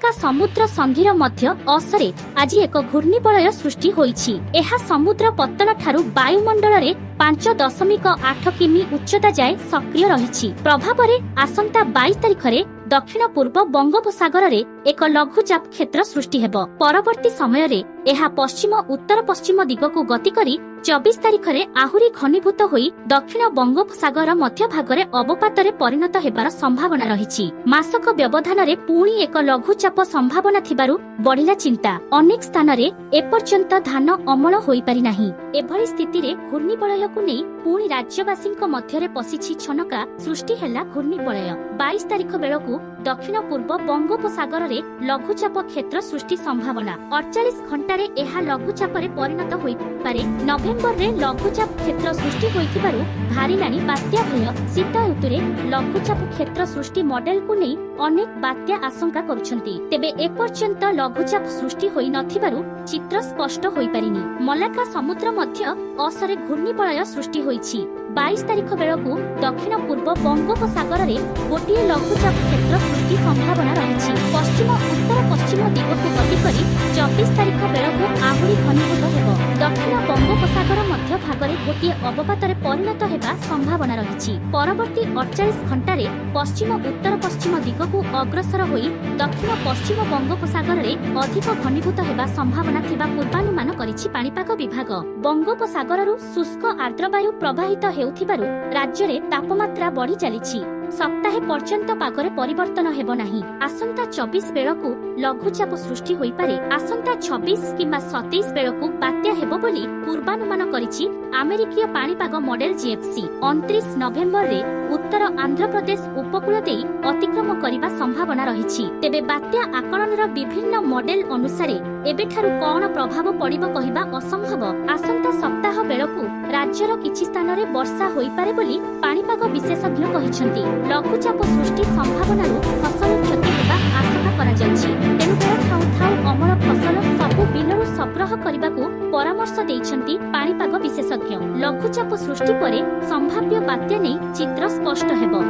Malacca समुद्र संधिर मध्य असरे आज एक घूर्णिबलय सृष्टि होईछि। एहा समुद्र पत्तन ठारू वायुमंडल रे 5.8 किमी उच्चता जाए सक्रिय रहिछि। प्रभाव रे आसंता 22 तारिख रे दक्षिण पूर्व बंगोपसागर रे एक लघुचाप क्षेत्र सृष्टि हेबो। परवर्ती समय रे एहा पश्चिम उत्तर पश्चिम दिगकु गति करी 24 तारिख रे आहुरी घनीभूत होई दक्षिण बंगोपसागर मध्य भाग रे अवपात रे परिणत हेबार संभावना रहिछि। मासक व्यवधान रे पुणी एक लघुचाप संभावना थिबारु बढ़िला चिंता। अनेक स्थान रे एपर्यंत धान अमल होई पारि नाही। एभली स्थिति रे घूर्णिबलय को नै पुणी राज्यवासीक मध्य रे पसिछि छनका सृष्टि हेला घूर्णिबलय। 22 तारिख बेलकु दक्षिण पूर्व बंगोपसागर रे लघुचाप क्षेत्र सृष्टि संभावना। 48 घंटा रे एहा लघुचाप रे परिणत होई पारे। नवेम्बर रे लघुचाप क्षेत्र सृष्टि होइथिबारु भारिलानी बात्या भय। शीत ऋतुरे लघुचाप क्षेत्र सृष्टि मॉडल को नै अनेक बात्या आशंका करुछन्ति। तेबे एपर्यंत लघुचाप सृष्टि होई नथिबारु चित्र स्पष्ट होई पारिनी। मलाक्का समुद्र मध्य असरे घूर्णिबलय सृष्टि होईछि। 22 तारिख बेलकु दक्षिण पूर्व बंगोपसागर रे गोटिए लघुचाप क्षेत्र सृष्टि संभावना रहिछि। पश्चिम उत्तर पश्चिम दिगकु गति करी 24 तारिख बेलकु आहुरी घनीभूत हेबो। दक्षिण बंगोपसागर मध्य भाग रे गोटिए अवपात रे परिणत हेबा संभावना रहिछि। परवर्ती 48 घंटा रे पश्चिम उत्तर पश्चिम दिगकु अग्रसर होई दक्षिण पश्चिम बंगोपसागर रे अधिक घनीभूत हेबा संभावना थिबा पूर्वानुमान करिछि पाणीपाग विभाग। बंगोपसागररु शुष्क आर्द्र वायु प्रवाहित हेउथिबारु राज्य रे तापमात्रा बढ़ी चलिछि। सप्ताहे पर्यंत पागरे परिवर्तन हेबो नाही। आसंता 24 बेलकु लघुचाप सृष्टि होई पारे। आसंता 26 किंबा 27 बेलकु बात्या हेबो बोली पूर्वानुमान करिछि अमेरिकीय पाणीपाग मॉडल जीएफसी। 29 नवेम्बर रे उत्तर आंध्र प्रदेश उपकूल देई अतिक्रम करिबा संभावना रहिछि। तेबे बात्या आकलनर विभिन्न मॉडल अनुसारे एबेठारु कोन प्रभाव पड़िबो कहिबा असंभव। आसंता सप्ताह बेलकु राज्यर किछि स्थान रे वर्षा होई पारे बोली पाणीपाग विशेषज्ञ कहिसंती। लघुचाप सृष्टि संभावनारु फसल क्षति हेबा आशंका करा जायछि। तेनु ठाउ ठाउ अमल फसल सबु बिलरु संग्रह करिबाकू परामर्श देइछंती पाणीपाग विशेषज्ञ। लघुचाप सृष्टि परे संभाव्य बात्या नै चित्र स्पष्ट हेबो।